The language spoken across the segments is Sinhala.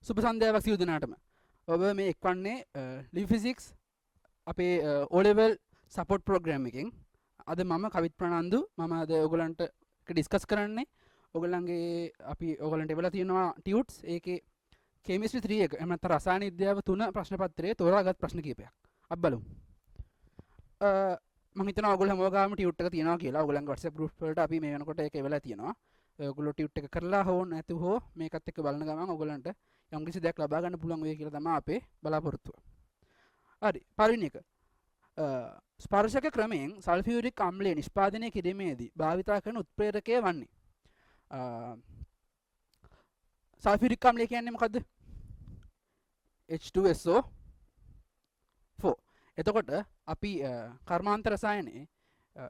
සුබ සන්ධ්‍යාවක් සියලු දෙනාටම. ඔබ මේ එක්වන්නේ ලිව් ෆිසික්ස් අපේ O level support program එකෙන්. අද මම කවිත් ප්‍රනන්දු මම අද ඔයගලන්ට ඩිස්කස් කරන්නේ ඔයගලන්ගේ අපි ඔයගලන්ට එවලා තියෙනවා ටියුට්ස් ඒකේ chemistry 3 එක එහෙම නැත්නම් රසායන විද්‍යාව 3 ප්‍රශ්න පත්‍රයේ තෝරාගත් ප්‍රශ්න කිහිපයක්. අපි බලමු. මම හිතනවා ඔයගොල්ලෝ හැමෝම ගාම ටියුට් එක තියෙනවා කියලා. ඔයගලන්ගේ WhatsApp group වලට අපි මේ වෙනකොට ඒක එවලා තියෙනවා. ඔයගොල්ලෝ ටියුට් එක කරලා හෝ නැතු හෝ මේකත් එක්ක බලන ගමන් ඔයගලන්ට යම් කිසි දෙයක් ලබා ගන්න පුළුවන් වෙයි කියලා තමයි අපේ බලාපොරොත්තුව. හරි. පළවෙනි එක. ස්පර්ශක ක්‍රමයෙන් සල්ෆියුරික් අම්ලය නිෂ්පාදනය කිරීමේදී භාවිතා කරන උත්ප්‍රේරකය වන්නේ. සල්ෆියුරික් අම්ලය කියන්නේ මොකද්ද? H2SO4. එතකොට අපි කර්මාන්ත රසායනයේ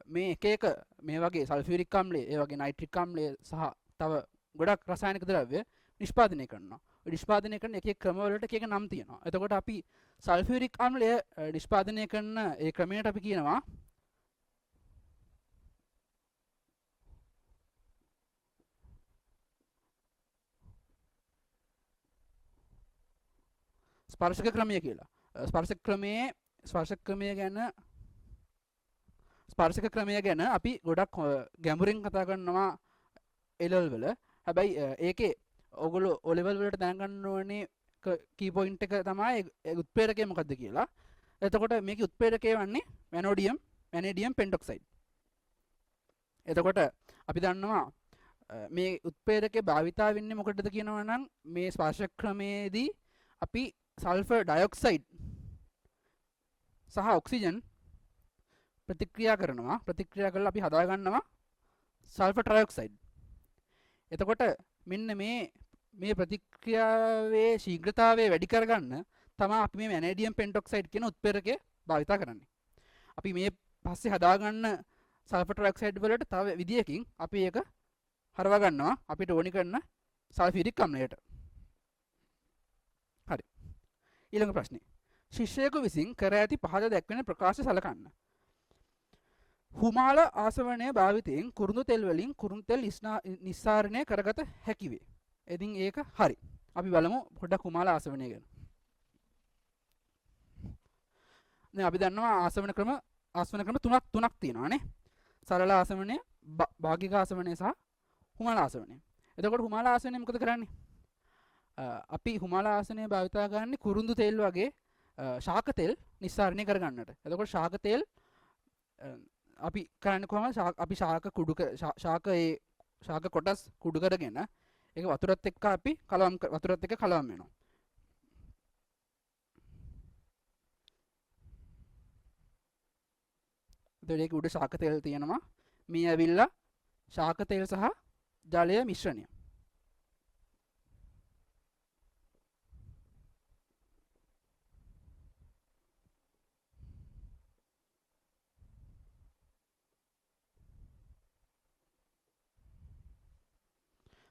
මේ එක එක මේ වගේ සල්ෆියුරික් අම්ලය, ඒ වගේ නයිට්‍රික් අම්ලය සහ තව ගොඩක් රසායනික ද්‍රව්‍ය නිෂ්පාදනය කරනවා. නිෂ්පාදනය කරන එක එක ක්‍රමවලට එක එක නම් තියෙනවා. එතකොට අපි සල්ෆියුරික් අම්ලය නිෂ්පාදනය කරන ඒ ක්‍රමයට අපි කියනවා ස්පර්ශක ක්‍රමය කියලා. ස්පර්ශක ක්‍රමය ගැන අපි ගොඩක් ගැඹුරින් කතා කරනවා A level වල. හැබැයි ඒකේ ඔයගොල්ලෝ O level වලට දැනගන්න ඕනේ key point එක තමයි උත්ප්‍රේරකය මොකද්ද කියලා. එතකොට මේකේ උත්ප්‍රේරකය වන්නේ vanadium pentoxide. එතකොට අපි දන්නවා මේ උත්ප්‍රේරකේ භාවිතා වෙන්නේ මොකටද කියනවා නම් මේ ස්පර්ශක ක්‍රමයේදී අපි සල්ෆර් ඩයොක්සයිඩ් සහ ඔක්සිජන් ප්‍රතික්‍රියා කරලා අපි හදා ගන්නවා සල්ෆර් ට්‍රයොක්සයිඩ්. එතකොට මෙන්න මේ ප්‍රතික්‍රියාවේ ශීඝ්‍රතාවය වැඩි කරගන්න තමයි අපි මේ vanadium pentoxide කියන උත්ප්‍රේරකය භාවිතා කරන්නේ. අපි මේ පස්සේ හදාගන්න සල්ෆර් ට්‍රයොක්සයිඩ් වලට තව විදියකින් අපි ඒක හරවා ගන්නවා අපිට ඕනි කරන සල්ෆියුරික් අම්ලයට. හරි. ඊළඟ ප්‍රශ්නේ. ශිෂ්‍යයෙකු විසින් කර ඇති පහද දැක්වෙන ප්‍රකාශ සලකන්න. හුමාල ආසවනය භාවිතයෙන් කුරුඳු තෙල් වලින් කුරුඳු තෙල් නිස්සාරණය කරගත හැකි වේ. ඉතින් ඒක හරි. අපි බලමු පොඩ්ඩක් හුමාල ආසවනය ගැන. දැන් අපි දන්නවා ආසවන ක්‍රම තුනක් තියෙනවා නේ. සරල ආසවනය, භාගික ආසවනය සහ හුමාල ආසවනය. එතකොට හුමාල ආසවනය මොකද කරන්නේ? අපි හුමාල ආසවනය භාවිතා කරන්නේ කුරුඳු තෙල් වගේ ශාක තෙල් නිස්සාරණය කරගන්නට. එතකොට ශාක තෙල් අපි කරන්නේ කොහොමද? අපි ශාක කොටස් කුඩු කරගෙන ඒක වතුරත් එක්ක අපි වතුරත් එක්ක කලවම් වෙනවා. එතකොට ඒක උඩ ශාක තෙල් තියෙනවා. මේ ඇවිල්ලා ශාක තෙල් සහ ජලය මිශ්‍රණය.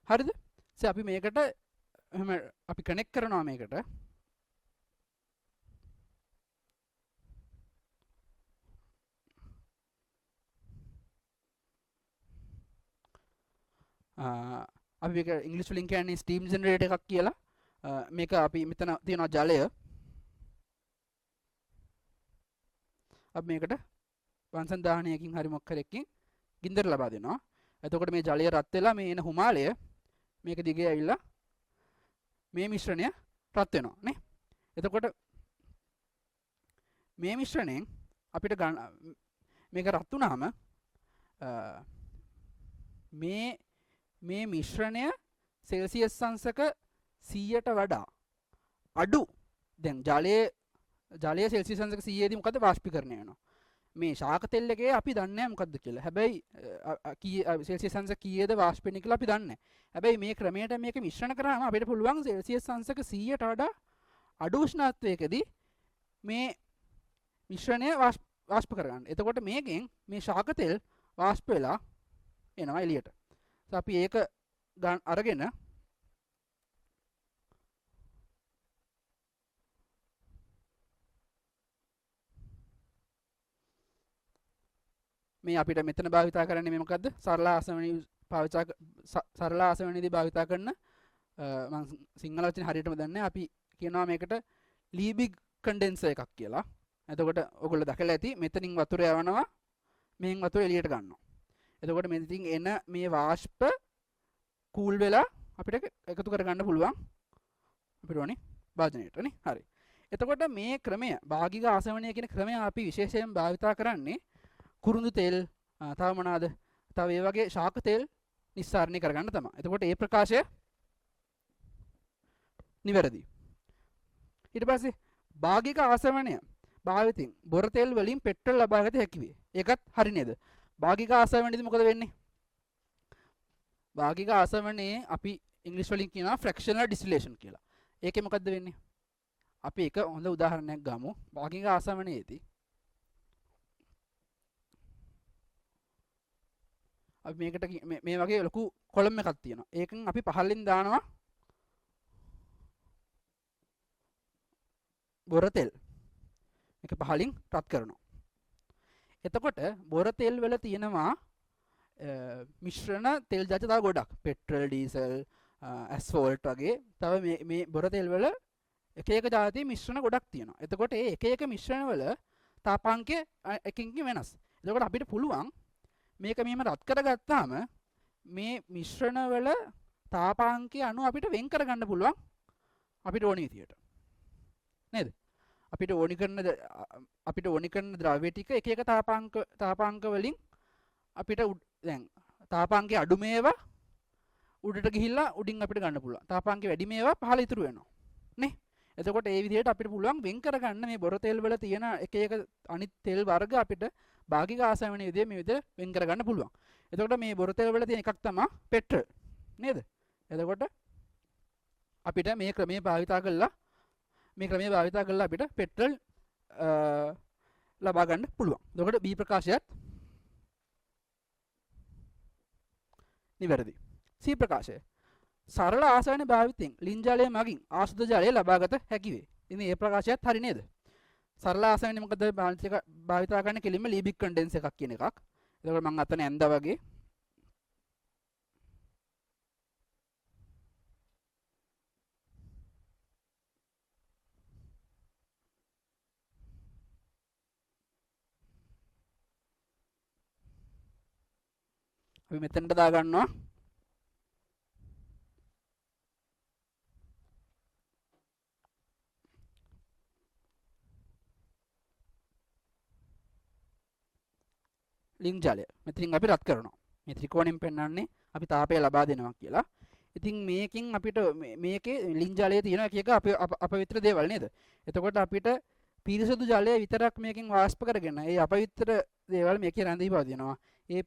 හරිද? අපි මේකට එහෙම අපි කනෙක්ට් කරනවා මේකට. අපි මේක ඉංග්‍රීසි වලින් කියන්නේ ස්ටීම් ජෙනරේටර් එකක් කියලා. මේක අපි මෙතන තියෙනවා ජලය. අපි මේකට වංශන් දාහනයකින් හරි මොකක් හරි එකකින් ගින්දර ලබා දෙනවා. එතකොට මේ ජලය රත් වෙලා මේ එන හුමාලය මේක දිගේ ඇවිල්ලා මේ මිශ්‍රණය රත් වෙනවා නේ. එතකොට මේ මිශ්‍රණයෙන් අපිට මේක රත් වුණාම මේ මිශ්‍රණය සෙල්සියස් අංශක 100ට වඩා අඩු. දැන් ජලය සෙල්සියස් අංශක 100 දී මොකද වාෂ්පීකරණය වෙනවා. මේ ශාක තෙල් එකේ අපි දන්නේ නැහැ මොකද්ද කියලා. හැබැයි සෙල්සියස් අංශක කීයද වාෂ්ප වෙන්නේ කියලා අපි දන්නේ නැහැ. හැබැයි මේ ක්‍රමයට මේක මිශ්‍රණ කරාම අපිට පුළුවන් සෙල්සියස් අංශක 100ට වඩා අඩු උෂ්ණත්වයකදී මේ මිශ්‍රණය වාෂ්ප කරගන්න. එතකොට මේකෙන් මේ ශාක තෙල් වාෂ්ප වෙලා එනවා එළියට. අපි ඒක අරගෙන මේ අපිට මෙතන භාවිතා කරන්නේ මේ මොකද්ද? සරල ආසවනයේදී භාවිතා කරන මම සිංහල වචනේ හරියටම දන්නේ නැහැ. අපි කියනවා මේකට ලීබිග් කන්ඩෙන්සර් එකක් කියලා. එතකොට ඔයගොල්ලෝ දැකලා ඇති මෙතනින් වතුර යවනවා මෙහෙන් වතුර එළියට ගන්නවා. එතකොට මෙතනින් එන මේ වාෂ්ප කූල් වෙලා අපිට එකතු කරගන්න පුළුවන් අපිට ඕනේ භාජනයට නේ. හරි. එතකොට මේ ක්‍රමය භාගික ආසවණය කියන ක්‍රමය අපි විශේෂයෙන් භාවිතා කරන්නේ කුරුඳු තෙල් තව මොනවාද? තව ඒ වගේ ශාක තෙල් නිස්සාරණය කරගන්න තමයි. එතකොට මේ ප්‍රකාශය නිවැරදි. ඊට පස්සේ භාගික ආසවණය භාවිතින් බොර තෙල් වලින් පෙට්‍රල් ලබාගත හැකි වේ. ඒකත් හරි නේද? භාගික ආසවණයේදී මොකද වෙන්නේ? භාගික ආසවණයේ අපි ඉංග්‍රීසි වලින් කියනවා ෆ්‍රැක්ෂනල් ඩිස්ටිලේෂන් කියලා. ඒකේ මොකද්ද වෙන්නේ? අපි එක හොඳ උදාහරණයක් ගමු. භාගික ආසවණයේදී අපි මේකට මේ වගේ ලොකු කොලම් එකක් තියෙනවා. ඒකෙන් අපි පහළින් දානවා බොර තෙල්. මේක පහළින් රත් කරනවා. එතකොට බොර තෙල් වල තියෙනවා මිශ්‍රණ තෙල් ජාති තව ගොඩක්. පෙට්‍රල්, ඩීසල්, ඇස්ෆෝල්ට් වගේ තව මේ බොර තෙල් වල එක එක ජාති මිශ්‍රණ ගොඩක් තියෙනවා. එතකොට මේ එක එක මිශ්‍රණ වල තාපාංකය එකින් වෙනස්. එතකොට අපිට පුළුවන් මේක මෙහෙම රත් කරගත්තාම මේ මිශ්‍රණ වල තාපාංකය අනුව අපිට වෙන් කරගන්න පුළුවන් අපිට ඕන විදියට. නේද? අපිට ඕනි කරන ද්‍රව්‍ය ටික එක එක තාපාංක වලින් අපිට දැන් තාපාංකයේ අඩු මේවා උඩට ගිහිල්ලා උඩින් අපිට ගන්න පුළුවන්. තාපාංකයේ වැඩි මේවා පහළ ඉතුරු වෙනවා. නේ? එතකොට ඒ විදිහට අපිට පුළුවන් වෙන් කරගන්න මේ බොර තෙල් වල තියෙන එක එක අනිත් තෙල් වර්ග අපිට භාගික ආසවණයේ විදිහේ මේ විදිහට වෙන් කරගන්න පුළුවන්. එතකොට මේ බොර තෙල් වල තියෙන එකක් තමයි පෙට්‍රල්. නේද? එතකොට අපිට මේ ක්‍රමයේ භාවිතා කළා අපිට පෙට්‍රල් ලබා ගන්න පුළුවන්. එතකොට B ප්‍රකාශයත් නිවැරදි. C ප්‍රකාශය සරල ආසවන භාවිතයෙන් ලින් ජලය මගින් ආසුද ජලය ලබාගත හැකි වේ. ඉතින් මේ ප්‍රකාශයත් හරි නේද? සරල ආසවනේ මොකද භාවිතා කරන්නේ කෙලින්ම ලීබික් කන්ඩෙන්ස් එකක් කියන එකක්. එතකොට මම අතන ඇඳා වගේ අපි මෙතනට දා ගන්නවා ලින් ජලය. මෙතනින් අපි රත් කරනවා. මේ ත්‍රිකෝණයෙන් පෙන්වන්නේ අපි තාපය ලබා දෙනවා කියලා. ඉතින් මේකෙන් අපිට මේකේ ලින් ජලයේ තියෙන එක එක අපවිත්‍ර දේවල් නේද? එතකොට අපිට පිරිසුදු ජලය විතරක් මේකෙන් වාෂ්ප කරගෙන ඒ අපවිත්‍ර දේවල් මේකේ රැඳී පවතිනවා. ඒ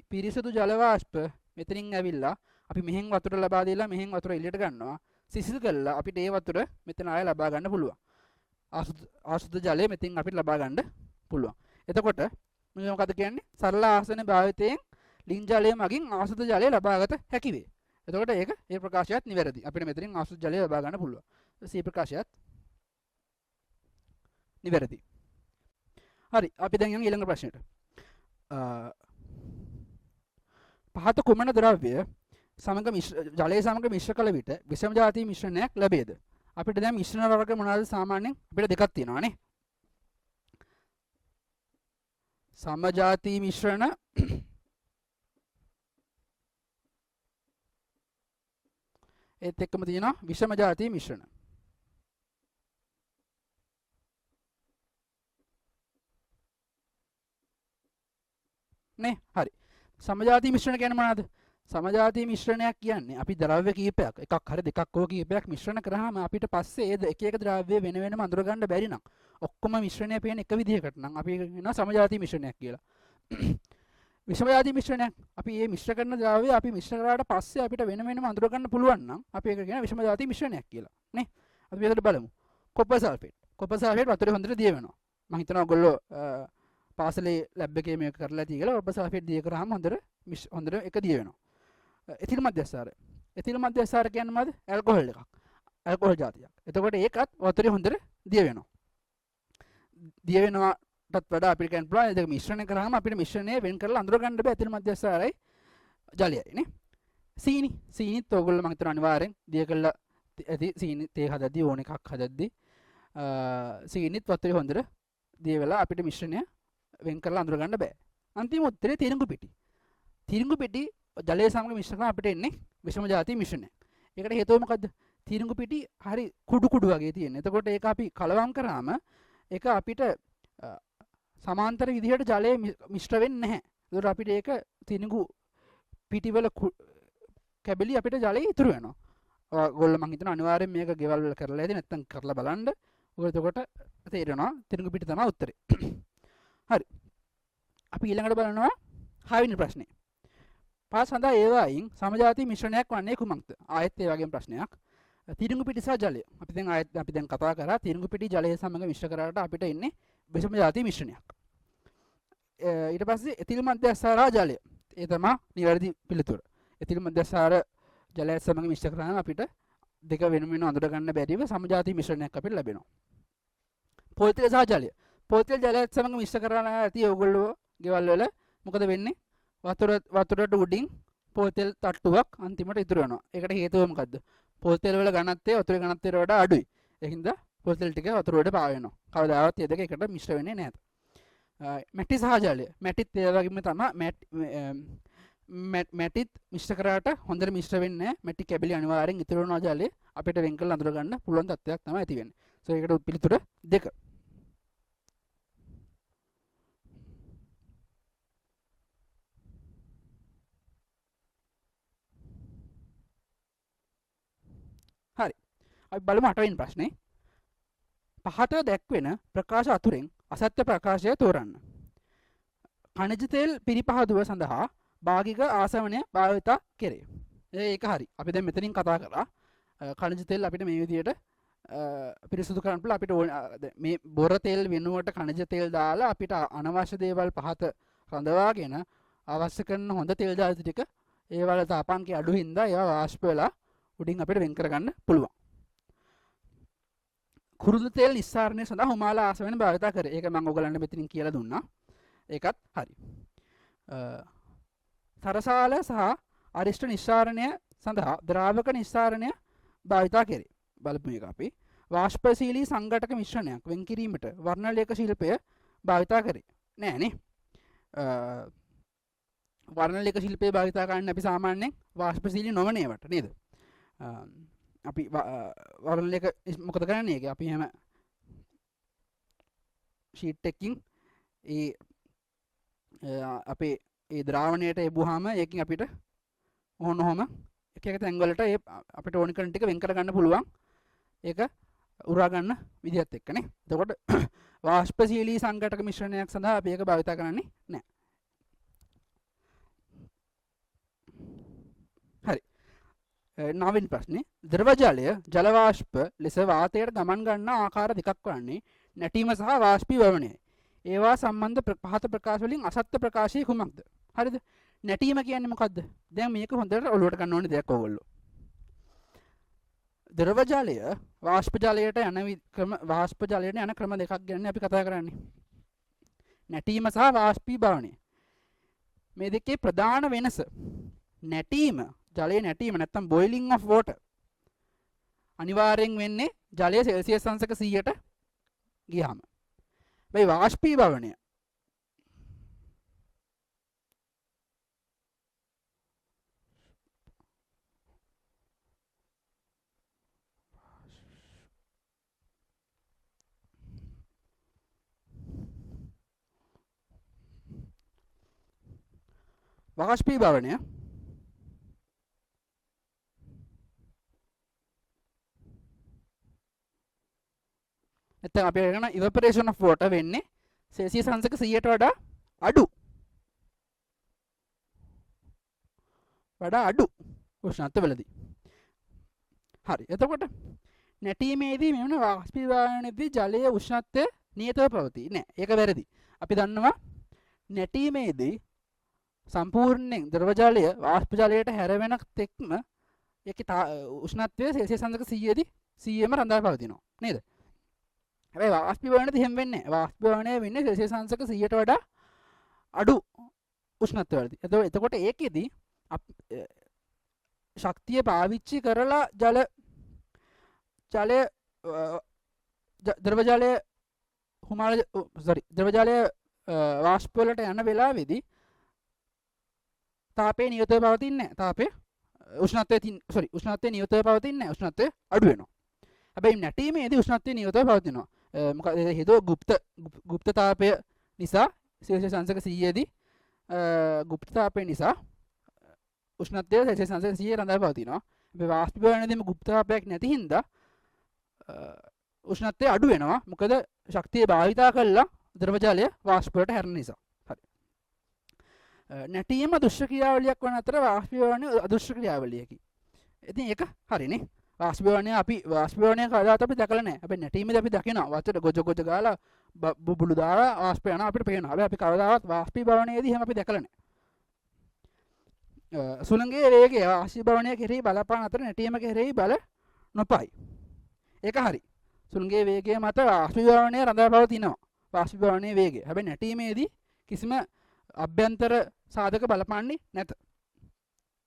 පිරිසුදු ජල වාෂ්ප මෙතනින් ඇවිල්ලා අපි මෙහෙන් වතුර ලබා දීලා මෙහෙන් වතුර එළියට ගන්නවා. සිසිල් කළා අපිට ඒ වතුර මෙතන ආය ලබා ගන්න පුළුවන්. ආසුද ජලය මෙතෙන් අපිට ලබා ගන්න පුළුවන්. එතකොට මේ මොකද කියන්නේ? සරල ආසන භාවිතයෙන් ලින් ජලය මගින් ආසුද ජලය ලබාගත හැකි වේ. එතකොට ඒක ඒ ප්‍රකාශයත් නිවැරදි. අපිට මෙතනින් ආසුද ජලය ලබා ගන්න පුළුවන්. C ප්‍රකාශයත් නිවැරදි. හරි. අපි දැන් යමු ඊළඟ ප්‍රශ්නෙට. පහත කුමන ද්‍රව්‍ය සමග ජලය සමග මිශ්‍ර කළ විට විෂම ජාති මිශ්‍රණයක් ලැබේද? අපිට දැන් මිශ්‍රණ වර්ග මොනවාද සාමාන්‍යයෙන් අපිට දෙකක් තියෙනවා නේ. සමජාති මිශ්‍රණ ඒත් එක්කම තියෙනවා විෂම ජාති මිශ්‍රණ. නේ? හරි. සමජාති මිශ්‍රණ කියන්නේ මොනවද? සමජාති මිශ්‍රණයක් කියන්නේ අපි ද්‍රව්‍ය කීපයක් එකක් හරි දෙකක් හෝ කීපයක් මිශ්‍රණ කරාම අපිට පස්සේ ඒ එක එක ද්‍රව්‍ය වෙන වෙනම අඳුර ගන්න බැරි නම් ඔක්කොම මිශ්‍රණය පේන එක විදිහකට නම් අපි කියනවා සමජාති මිශ්‍රණයක් කියලා. විෂම ජාති මිශ්‍රණයක් අපි මේ මිශ්‍ර කරන ද්‍රව්‍ය අපි මිශ්‍ර කරාට පස්සේ අපිට වෙන වෙනම අඳුර ගන්න පුළුවන් නම් අපි ඒක කියනවා විෂම ජාති මිශ්‍රණයක් කියලා. නේ? අපි මේකට බලමු. Copper sulphate. කොපර් සල්ෆේට් වතුරේ හොඳට දිය වෙනවා. මම හිතනවා ඔයගොල්ලෝ පාසලේ ලැබ් එකේ මේක කරලා තියෙලා කොපර් සල්ෆේට් දිය කරාම හොඳට එක දිය වෙනවා. එතිල් මධ්‍යස්ථාරය. එතිල් මධ්‍යස්ථාරය කියන්නේ මොකද? ඇල්කොහොල් එකක්. ඇල්කොහොල් ජාතියක්. එතකොට ඒකත් වතුරේ හොඳට දිය වෙනවා. දිය වෙනවාටත් වඩා අපිට කියන්න පුළුවන් ඒක මිශ්‍රණය කරාම අපිට මිශ්‍රණය වෙන් කරලා අඳුර ගන්න බෑ එතිල් මධ්‍යස්ථාරයයි ජලයයි නේ. සීනිත් ඔයගොල්ලෝ මම හිතනවා අනිවාර්යෙන් දිය කළා ඇති සීනි තේ හදද්දී ඕන එකක් හදද්දී සීනිත් වතුරේ හොඳට දිය වෙලා අපිට මිශ්‍රණය වෙන් කරලා අඳුර ගන්න බෑ. අන්තිම උත්තරේ තිරිඟු පිටි. තිරිඟු පිටි ජලය සමග මිශ්‍ර කරලා අපිට එන්නේ විෂම ජාති මිශ්‍රණයක්. ඒකට හේතුව මොකද්ද? තිරිඟු පිටි හරි කුඩු වගේ තියෙන. එතකොට ඒක අපි කලවම් කරාම ඒක අපිට සමාන්තර විදිහට ජලය මිශ්‍ර වෙන්නේ නැහැ. ඒකට අපිට ඒක තිරිඟු පිටිවල කැබලි අපිට ජලය ඉතුරු වෙනවා. ඔයගොල්ලෝ මං හිතනවා අනිවාර්යෙන් මේක ගෙවල් වල කරලා ඇති නැත්නම් කරලා බලන්න. ඔය එතකොට තේරෙනවා තිරිඟු පිටි තමයි උත්තරේ. හරි. අපි ඊළඟට බලනවා 6 වෙනි ප්‍රශ්නේ. පහ සඳහා ඒවායින් සමජාති මිශ්‍රණයක් වන්නේ කුමක්ද? ආයෙත් ඒ වගේම ප්‍රශ්නයක්. තිරිඟු පිටි සහ ජලය. අපි දැන් කතා කරා තිරිඟු පිටි ජලය සමග මිශ්‍ර කරාට අපිට එන්නේ විෂම ජාති මිශ්‍රණයක්. ඊට පස්සේ එතිල් මධ්‍යස්ථාර ජලය. ඒ තමයි නිවැරදි පිළිතුර. එතිල් මධ්‍යස්ථාර ජලය සමග මිශ්‍ර කරාම අපිට දෙක වෙන අඳුර ගන්න බැරිව සමජාති මිශ්‍රණයක් අපිට ලැබෙනවා. පොල් තෙල සහ ජලය. පොල් තෙල් ජලය සමග මිශ්‍ර කරලා ඇති ඔයගොල්ලෝ ගෙවල් වල මොකද වෙන්නේ? වතුරට උඩින් පොල් තෙල් තට්ටුවක් අන්තිමට ඉතුරු වෙනවා. ඒකට හේතුව මොකද්ද? පොල් තෙල් වල ඝනත්වය වතුරේ ඝනත්වයට වඩා අඩුයි. ඒ හින්දා පොල් තෙල් ටික වතුර වලට පාවෙනවා. කවදාවත් මේ දෙක එකට මිශ්‍ර වෙන්නේ නැහැ. මැටි සහ ජලය. මැටිත් ඒ වගේම තමයි මැටිත් මිශ්‍ර කරාට හොඳට මිශ්‍ර වෙන්නේ නැහැ. මැටි කැබලි අනිවාර්යෙන් ඉතුරු වෙනවා ජලය අපිට වෙන් කරලා අඳුර ගන්න පුළුවන් තත්ත්වයක් තමයි ඇති වෙන්නේ. සෝ ඒකට පිළිතුර 2. හරි. අපි බලමු 8 වෙනි ප්‍රශ්නේ. පහත දැක්වෙන ප්‍රකාශ අතුරෙන් අසත්‍ය ප්‍රකාශය තෝරන්න. කණජ තෙල් පිරිපහදුව සඳහා භාගික ආසවනය භාවිත කෙරේ. ඒක හරි. අපි දැන් මෙතනින් කතා කරා කණජ තෙල් අපිට මේ විදිහට පිරිසුදු කරන්න පුළුවන්. අපිට මේ බොර තෙල් වෙනුවට කණජ තෙල් දාලා අපිට අනවශ්‍ය දේවල් පහත රඳවාගෙන අවශ්‍ය කරන හොඳ තෙල් ධාතු ටික ඒවල තාපාංකය අඩු හින්දා ඒවා වාෂ්ප වෙලා උඩින් අපිට වෙන් කරගන්න පුළුවන්. කුරුළු තෙල් නිස්සාරණය සඳහා හුමාලා ආසවෙන භාවිත කරේ. ඒක මම ඔයගලන්ට මෙතනින් කියලා දුන්නා. ඒකත් හරි. තරසාල සහ අරිෂ්ඨ නිස්සාරණය සඳහා ද්‍රාවක නිස්සාරණය භාවිත කරේ. බලමු එක අපි. වාෂ්පශීලී සංඝටක මිශ්‍රණයක් වෙන් කිරීමට වර්ණලේඛ ශිල්පය භාවිත කරේ. නෑනේ. වර්ණලේඛ ශිල්පය භාවිත කරන්නේ අපි සාමාන්‍යයෙන් වාෂ්පශීලී නොවන ඒවාට නේද? අපි වර්ණලේඛ මොකද කරන්නේ? ඒක අපි හැම ෂීට් එකකින් අපේ ඒ ද්‍රාවණයට එබුවාම ඒකෙන් අපිට ඔහොම එක එක තැන් වලට ඒ අපිට ඕන කරන ටික වෙන් කර ගන්න පුළුවන්. ඒක උරා ගන්න විදිහත් එක්කනේ. එතකොට වාෂ්පශීලී සංඝටක මිශ්‍රණයක් සඳහා අපි ඒක භාවිත කරන්නේ නැහැ. හරි. 9 වෙනි ප්‍රශ්නේ. ද්‍රව ජලය ජල වාෂ්ප ලෙස වාතයට ගමන් ගන්න ආකාර දෙකක් වන්නේ නැටීම සහ වාෂ්පීභවනයයි. ඒවා සම්බන්ධ පහත ප්‍රකාශ වලින් අසත්‍ය ප්‍රකාශය කුමක්ද? හරිද? නැටීම කියන්නේ මොකද්ද? දැන් මේක හොඳට ඔලුවට ගන්න ඕනේ දෙයක් ඕගොල්ලෝ. ද්‍රව ජලය වාෂ්ප ජලයට යන ක්‍රම දෙකක් ගැන අපි කතා කරන්නේ. නැටීම සහ වාෂ්පීභවනය. මේ දෙකේ ප්‍රධාන වෙනස නැටීම, ජලයේ නැටීම නැත්තම් boiling of water. අනිවාර්යෙන් වෙන්නේ ජලය සෙල්සියස් අංශක 100ට ගියාම. මේ වාෂ්පීභවනය නැත්නම් අපි කියන evaporation of water වෙන්නේ සෙල්සියස් අංශක 100ට වඩා අඩු උෂ්ණත්වවලදී. හරි. එතකොට නැටීමේදී මෙන්න වාෂ්පීභවනයේදී ජලයේ උෂ්ණත්වය නියතව පවතී. නෑ. ඒක වැරදි. අපි දන්නවා නැටීමේදී සම්පූර්ණයෙන් ද්‍රව ජලය වාෂ්ප ජලයට හැරවෙන තෙක්ම ඒකේ උෂ්ණත්වය සෙල්සියස් අංශක 100දී 100ම රඳා පවතිනවා. නේද? හැබැයි වාෂ්පීභවනයේදී එහෙම වෙන්නේ නැහැ. වාෂ්පීභවනය වෙන්නේ සෙල්සියස් අංශක 100ට වඩා අඩු උෂ්ණත්වවලදී. එතකොට ඒකෙදී ශක්තිය පාවිච්චි කරලා ජලය ද්‍රව ජලය හුමාල ද්‍රව ජලය වාෂ්ප වලට යන වෙලාවේදී තාපය නියතව පවතින්නේ නැහැ. තාපය උෂ්ණත්වය නියතව පවතින්නේ නැහැ. උෂ්ණත්වය අඩු වෙනවා. හැබැයි නැටීමේදී උෂ්ණත්වය නියතව පවතිනවා. මොකද හේතුව ගුප්ත තාපය නිසා සෙල්සියස් අංශක 100 දී ගුප්ත තාපය නිසා උෂ්ණත්වය සෙල්සියස් අංශක 100 රඳා පවතිනවා. හැබැයි වාෂ්පීභවනයේදී ගුප්ත තාපයක් නැති හින්දා උෂ්ණත්වය අඩු වෙනවා. මොකද ශක්තිය භාවිතා කළා ද්‍රව ජලය වාෂ්ප වලට හැරෙන නිසා. හරි. නැටීම දුෂ්‍ය ක්‍රියාවලියක් වන අතර වාෂ්පීභවනය අදුෂ්‍ය ක්‍රියාවලියකි. ඉතින් ඒක හරිනේ. වාෂ්පීභවනය කවදාවත් අපි දැකලා නැහැ. හැබැයි නැටීමේදී අපි දකිනවා වචට ගොජ ගාලා බුබුලු දාලා වාෂ්ප යනවා අපිට පේනවා. හැබැයි අපි කවදාවත් වාෂ්පීභවනයේදී එහෙම අපි දැකලා නැහැ. සුළඟේ වේගය වාෂ්පීභවනය කෙරෙහි බලපාන අතර නැටීම කෙරෙහි බල නොපයි. ඒක හරි. සුළඟේ වේගය මත වාෂ්පීභවනය රඳා පවතිනවා. වාෂ්පීභවනයේ වේගය. හැබැයි නැටීමේදී කිසිම අභ්‍යන්තර සාධක බලපාන්නේ නැත.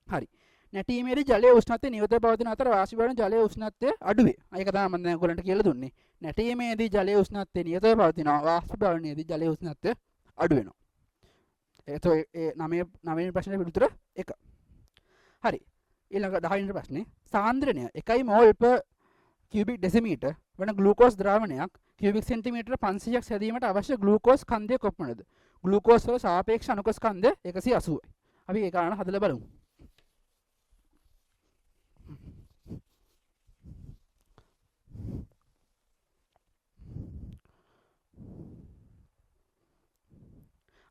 හරි. නැටීමේදී ජලයේ උෂ්ණත්වය නියතව පවතින අතර වාෂ්පීභවන ජලයේ උෂ්ණත්වය අඩු වේ. ඒක තමයි මම දැන් ඔයගලන්ට කියලා දුන්නේ. නැටීමේදී ජලයේ උෂ්ණත්වය නියතව පවතිනවා. වාෂ්පීභවනයේදී ජලයේ උෂ්ණත්වය අඩු වෙනවා. එතකොට ඒ 9 වෙනි ප්‍රශ්නේ පිළිතුර 1. හරි. ඊළඟ 10 වෙනි ප්‍රශ්නේ සාන්ද්‍රණය 1 මෝල් per cubic decimeter වන ග්ලූකෝස් ද්‍රාවණයක් cubic සෙන්ටිමීටර 500ක් සැදීමට අවශ්‍ය ග්ලූකෝස් ස්කන්ධය කොපමණද? ග්ලූකෝස් වල සාපේක්ෂ අණුක ස්කන්ධය 180යි. අපි ඒ ගාන හදලා බලමු.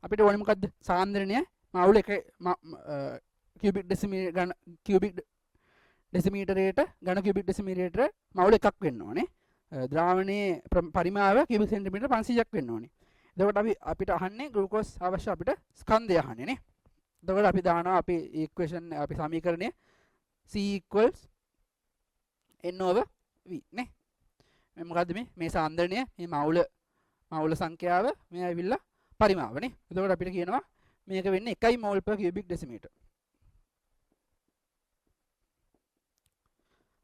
අපිට ඕනේ මොකද්ද? සාන්ද්‍රණය මවුල එක cubic decimeterයට ඝන cubic decimeter මවුල එකක් වෙන්න ඕනේ. ද්‍රාවණයේ පරිමාව cubic centimeter 500ක් වෙන්න ඕනේ. එතකොට අපිට අහන්නේ ග්ලූකෝස් අවශ්‍ය අපිට ස්කන්ධය අහන්නේ නේ. එතකොට අපි දානවා අපි ඉක්වේෂන් අපි සමීකරණය C equals n over v නේ. මේ මොකද්ද මේ සාන්ද්‍රණය මේ මවුල සංඛ්‍යාව මේ ඇවිල්ලා පරිමාව නේ. එතකොට අපිට කියනවා මේක වෙන්නේ 1 mol per cubic decimeter.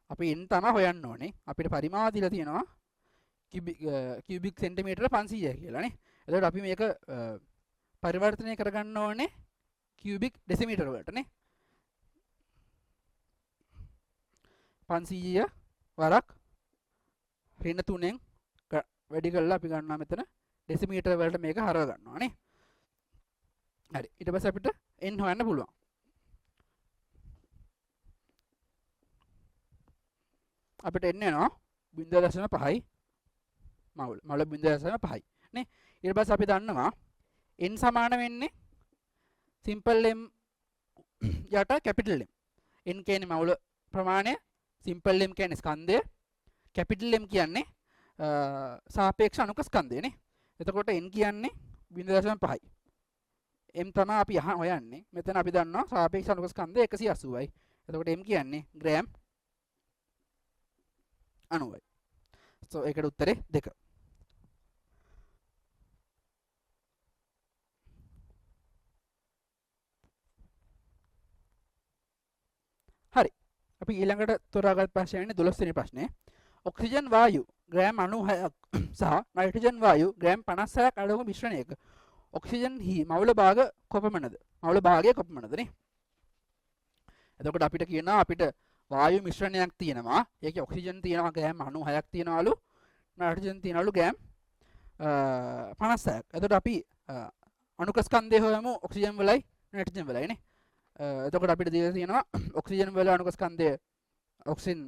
අපි n තමයි හොයන්න ඕනේ. අපිට පරිමාව දීලා තියෙනවා cubic centimeter 500 කියලා නේ. එතකොට අපි මේක පරිවර්තනය කරගන්න ඕනේ cubic decimeter වලට නේ. 500 වරක් ඍණ 3ෙන් වැඩි කරලා අපි ගන්නවා මෙතන decimeter වලට මේක හරව ගන්නවා නේ. හරි. ඊට පස්සේ අපිට n හොයන්න පුළුවන්. අපිට n එනවා 0.5යි මවුල 0.5යි නේ. ඊට පස්සේ අපි දන්නවා n සමාන වෙන්නේ simple m යට capital M. n කියන්නේ මවුල ප්‍රමාණය, simple m කියන්නේ ස්කන්ධය, capital M කියන්නේ සාපේක්ෂ අණුක ස්කන්ධය නේ. එතකොට n කියන්නේ 0.5යි. m තමයි අපි හොයන්නේ. මෙතන අපි දන්නවා සාපේක්ෂ අණුක ස්කන්ධය 180යි. එතකොට m කියන්නේ ග්‍රෑම් 90යි. so ඒකට උත්තරේ 2. හරි. අපි ඊළඟට තෝරාගත් ප්‍රශ්නේ 12 වෙනි ප්‍රශ්නේ. ඔක්සිජන් වායු ග්‍රෑම් 96ක් සහ නයිට්‍රජන් වායු ග්‍රෑම් 56ක් අඩංගු මිශ්‍රණයක ඔක්සිජන් හි මවුල භාග කොපමණද? මවුල භාගය කොපමණද නේ? එතකොට අපිට කියනවා අපිට වායු මිශ්‍රණයක් තියෙනවා. ඒකේ ඔක්සිජන් තියෙනවා ග්‍රෑම් 96ක් තියෙනවලු. නයිට්‍රජන් තියෙනවලු ග්‍රෑම් 56ක්. එතකොට අපි අණුක ස්කන්ධය හොයමු ඔක්සිජන් වලයි නයිට්‍රජන් වලයි නේ. එතකොට අපිට දීලා තියෙනවා ඔක්සිජන් වල අණුක ස්කන්ධය ඔක්සිජන්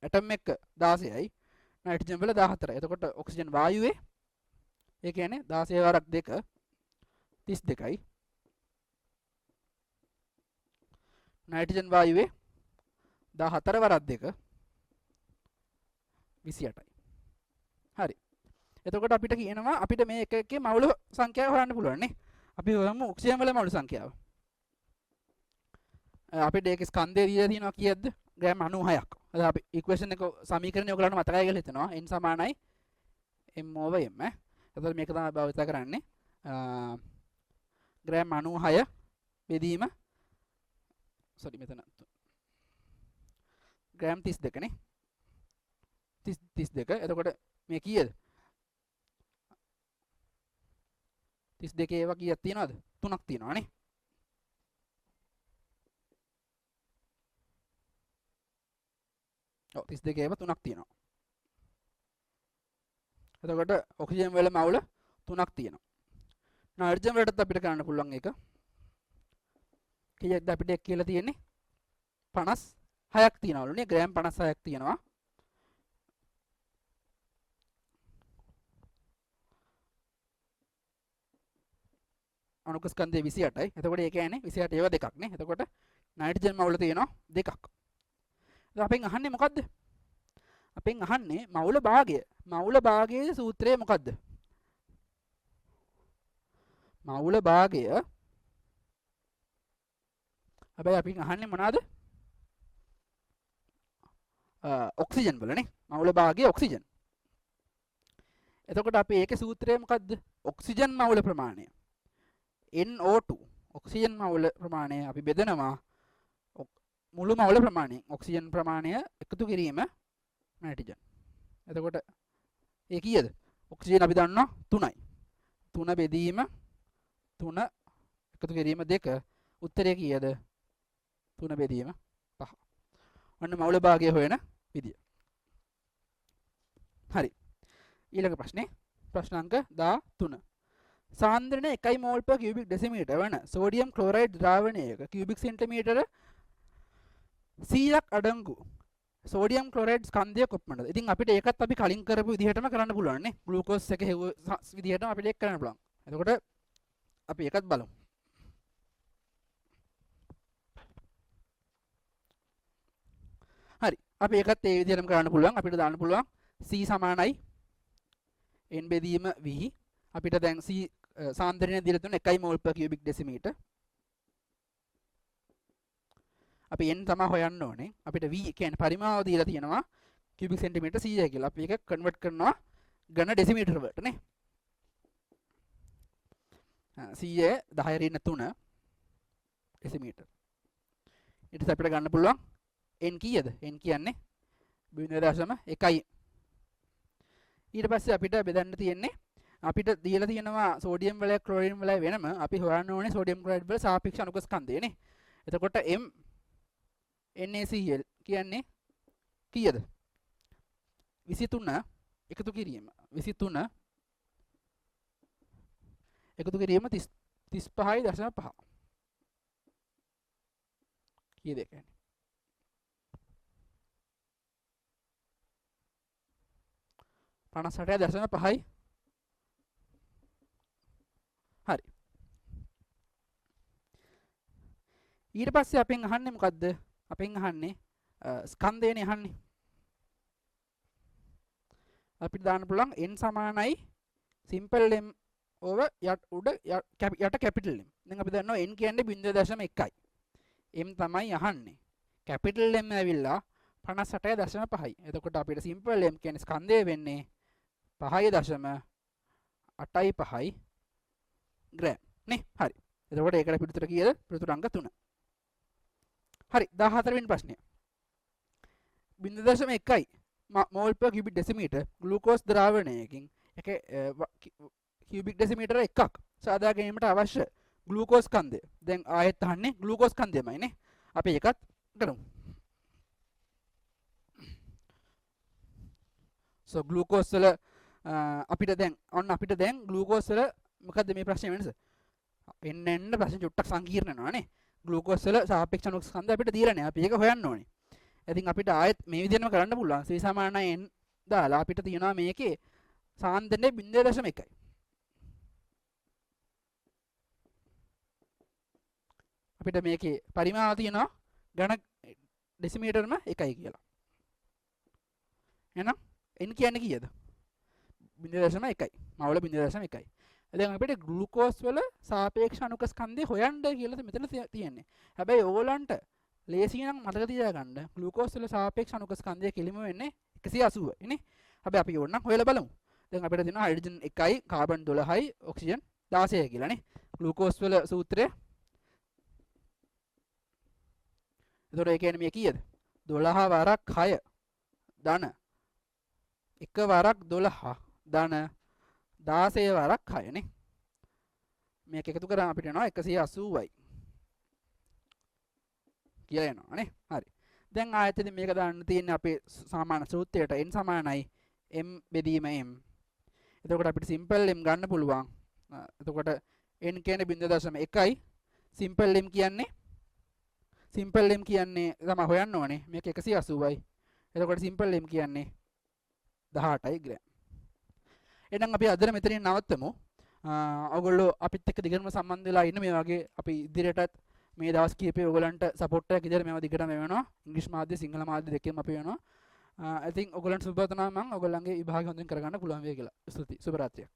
ඇටම් එක 16යි නයිට්‍රජන් වල 14යි. එතකොට ඔක්සිජන් වායුවේ ඒ කියන්නේ 16 වරක් 2 32යි. නයිට්‍රජන් වායුවේ 14 වරක් 2 28යි. හරි. එතකොට අපිට කියනවා අපිට මේ එක එකේ මවුල සංඛ්‍යාව හොයන්න පුළුවන් නේ. අපි හොයමු ඔක්සිජන් වල මවුල සංඛ්‍යාව. අපිට ඒක ස්කන්ධය දීලා තියෙනවා කීයක්ද? ග්‍රෑම් 96ක්. අද අපි ඉක්වේෂන් එක සමීකරණය ඔයගලන්ට මතකයි කියලා හිතනවා. n සමානයි m over m ඈ. එතකොට මේක තමයි භාවිත කරන්නේ. ග්‍රෑම් 96 බෙදීම මෙතන ග්‍රෑම් 32 නේ 32 එතකොට මේ කීයද 32 ඒවා කීයක් තියෙනවද 3ක් තියෙනවා නේ ඔව් 32 ඒවා 3ක් තියෙනවා එතකොට ඔක්සිජන් වල මවුල 3ක් තියෙනවා නයිට්‍රජන් වලටත් අපිට ගන්න පුළුවන් එක කීයක්ද අපිට කියලා තියෙන්නේ 56ක් තියෙනවලුනේ ග්‍රෑම් 56ක් තියෙනවා අණුක ස්කන්ධය 28යි. එතකොට ඒ කියන්නේ 28 ඒවා දෙකක් නේ. එතකොට නයිට්‍රජන් මවුල තියෙනවා දෙකක්. දැන් අපෙන් අහන්නේ මොකද්ද? අපෙන් අහන්නේ මවුල භාගය. මවුල භාගයේ සූත්‍රය මොකද්ද? මවුල භාගය හැබැයි අපෙන් අහන්නේ මොනවාද? ඔක්සිජන් වලනේ. මවුල භාගයේ ඔක්සිජන්. එතකොට අපි ඒකේ සූත්‍රය මොකද්ද? ඔක්සිජන් මවුල ප්‍රමාණය. NO2 ඔක්සිජන් මවුල ප්‍රමාණය අපි බෙදනවා මුළු මවුල ප්‍රමාණයෙන් ඔක්සිජන් ප්‍රමාණය එකතු කිරීම නයිට්‍රජන්. එතකොට ඒ කීයද? ඔක්සිජන් අපි දන්නවා 3යි. 3 බෙදීම 3 එකතු කිරීම 2 උත්තරය කීයද? 3 බෙදීම 5. ඔන්න මවුල භාගය හොයන විදිය. හරි. ඊළඟ ප්‍රශ්නේ ප්‍රශ්න අංක 13. සාන්ද්‍රණය 1 මෝල් per cubic decimeter වන සෝඩියම් ක්ලෝරයිඩ් ද්‍රාවණයක cubic සෙන්ටිමීටර 100ක් අඩංගු සෝඩියම් ක්ලෝරයිඩ් ස්කන්ධය කොපමණද? ඉතින් අපිට ඒකත් අපි කලින් කරපු විදිහටම කරන්න පුළුවන් නේ. ග්ලූකෝස් එක හෙව්ව විදිහටම අපිට ඒක කරන්න පුළුවන්. එතකොට අපි ඒකත් බලමු. හරි. අපි ඒකත් ඒ විදිහටම කරන්න පුළුවන්. අපිට දාන්න පුළුවන් C සමානයි n බෙදීම v. අපිට දැන් C සාන්ද්‍රණය දීලා තියෙන 1 මෝල් per cubic decimeter. අපි n තමයි හොයන්න ඕනේ. අපිට v කියන්නේ පරිමාව දීලා තියෙනවා cubic centimeter 100 කියලා. අපි ඒක කන්වර්ට් කරනවා ඝන decimeter වලට නේ. 100 10 3 decimeter. ඊට පස්සේ අපිට ගන්න පුළුවන් n කීයද? n කියන්නේ 0.1. ඊට පස්සේ අපිට බෙදන්න තියෙන්නේ අපිට දීලා තියෙනවා සෝඩියම් වල ක්ලෝරින් වල වෙනම අපි හොයන්න ඕනේ සෝඩියම් ක්ලෝරයිඩ් වල සාපේක්ෂ අණුක ස්කන්ධය නේ. එතකොට m NaCl කියන්නේ කීයද? 23 එකතු කිරීම 23 එකතු කිරීම 35.5 කීයද කියන්නේ? පනසටය දශම පහයි. හරි. ඊට පස්සේ අපෙන් අහන්නේ මොකද්ද? අපෙන් අහන්නේ ස්කන්ධයනේ අහන්නේ. අපිට දාන්න පුළුවන් n සමානයි simple m over උඩ යට capital M. දැන් අපි දන්නවා n කියන්නේ 0.1යි. m තමයි අහන්නේ. capital M ඇවිල්ලා 58.5යි. එතකොට අපිට simple m කියන්නේ ස්කන්ධය වෙන්නේ 5.85යි ග්‍රෑම් නේ. හරි. එතකොට ඒකට පිටුතර කීයද? පිටුතර අංක 3. හරි. 14 වෙනි ප්‍රශ්නය. 0.1යි මෝල් per cubic decimeter ග්ලූකෝස් ද්‍රාවණයකින් එක cubic decimeter එකක් සාදා ගැනීමට අවශ්‍ය ග්ලූකෝස් ස්කන්ධය. දැන් ආයෙත් අහන්නේ ග්ලූකෝස් ස්කන්ධයමයි නේ. අපි ඒකත් කරමු. so ග්ලූකෝස් වල අපිට දැන් ග්ලූකෝස් වල මොකද්ද මේ ප්‍රශ්නේ වෙනස? එන්න ප්‍රශ්න චුට්ටක් සංකීර්ණ වෙනවා නේ. ග්ලූකෝස් වල සාපේක්ෂ අණුක ස්කන්ධ අපිට දීලා නැහැ. අපි ඒක හොයන්න ඕනේ. ඉතින් අපිට ආයෙත් මේ විදිහටම කරන්න පුළුවන්. C සමානයි n දාලා අපිට තියෙනවා මේකේ සාන්ද්‍රණය 0.1යි. අපිට මේකේ පරිමාව තියෙනවා ඝන ඩෙසිමීටර්ම 1යි කියලා. එහෙනම් n කියන්නේ කීයද? 0.1යි. මවුල 0.1යි. දැන් අපිට ග්ලූකෝස් වල සාපේක්ෂ අණුක ස්කන්ධය හොයන්න කියලා මෙතන තියෙන්නේ. හැබැයි ඕගලන්ට ලේසි නම් මතක තියාගන්න ග්ලූකෝස් වල සාපේක්ෂ අණුක ස්කන්ධය කෙලිම වෙන්නේ 180 නේ. හැබැයි අපි ඕනනම් හොයලා බලමු. දැන් අපිට තියෙනවා හයිඩ්‍රජන් 1යි, කාබන් 12යි, ඔක්සිජන් 16යි කියලා නේ. ග්ලූකෝස් වල සූත්‍රය. එතකොට ඒ කියන්නේ මේ කීයද? 12 වරක් 6 ධන එක වරක් 12 ධන 16 වරක් 6 නේ. මේක එකතු කරාම අපිට එනවා 180යි කියලා එනවා නේ. හරි. දැන් ආයෙත් මේක දාන්න තියෙන්නේ අපේ සාමාන්‍ය සූත්‍රයට n සමානයි m බෙදීම m. එතකොට අපිට සිම්පල් m ගන්න පුළුවන්. එතකොට n කියන්නේ 0.1යි. සිම්පල් m කියන්නේ තමයි හොයන්න ඕනේ. මේක 180යි. එතකොට සිම්පල් m කියන්නේ 18යි ග්‍රෑම්. එහෙනම් අපි අද මෙතනින් නවත්තමු. ඔයගොල්ලෝ අපිත් එක්ක දිගටම සම්බන්ධ වෙලා ඉන්න. මේ වගේ අපි ඉදිරියටත් මේ දවස් කීපේ ඔයගලන්ට සපෝට් එකක් ඉදිරියට මේවා දිගටම වෙනවා. ඉංග්‍රීසි මාධ්‍ය සිංහල මාධ්‍ය දෙකෙන්ම අපි වෙනවා. I think ඔයගලන්ට සුබ ප්‍රාර්ථනා මම ඔයගලන්ගේ විභාගය හොඳින් කරගන්න පුළුවන් වෙයි කියලා. ස්තුතියි. සුබ රාත්‍රියක්.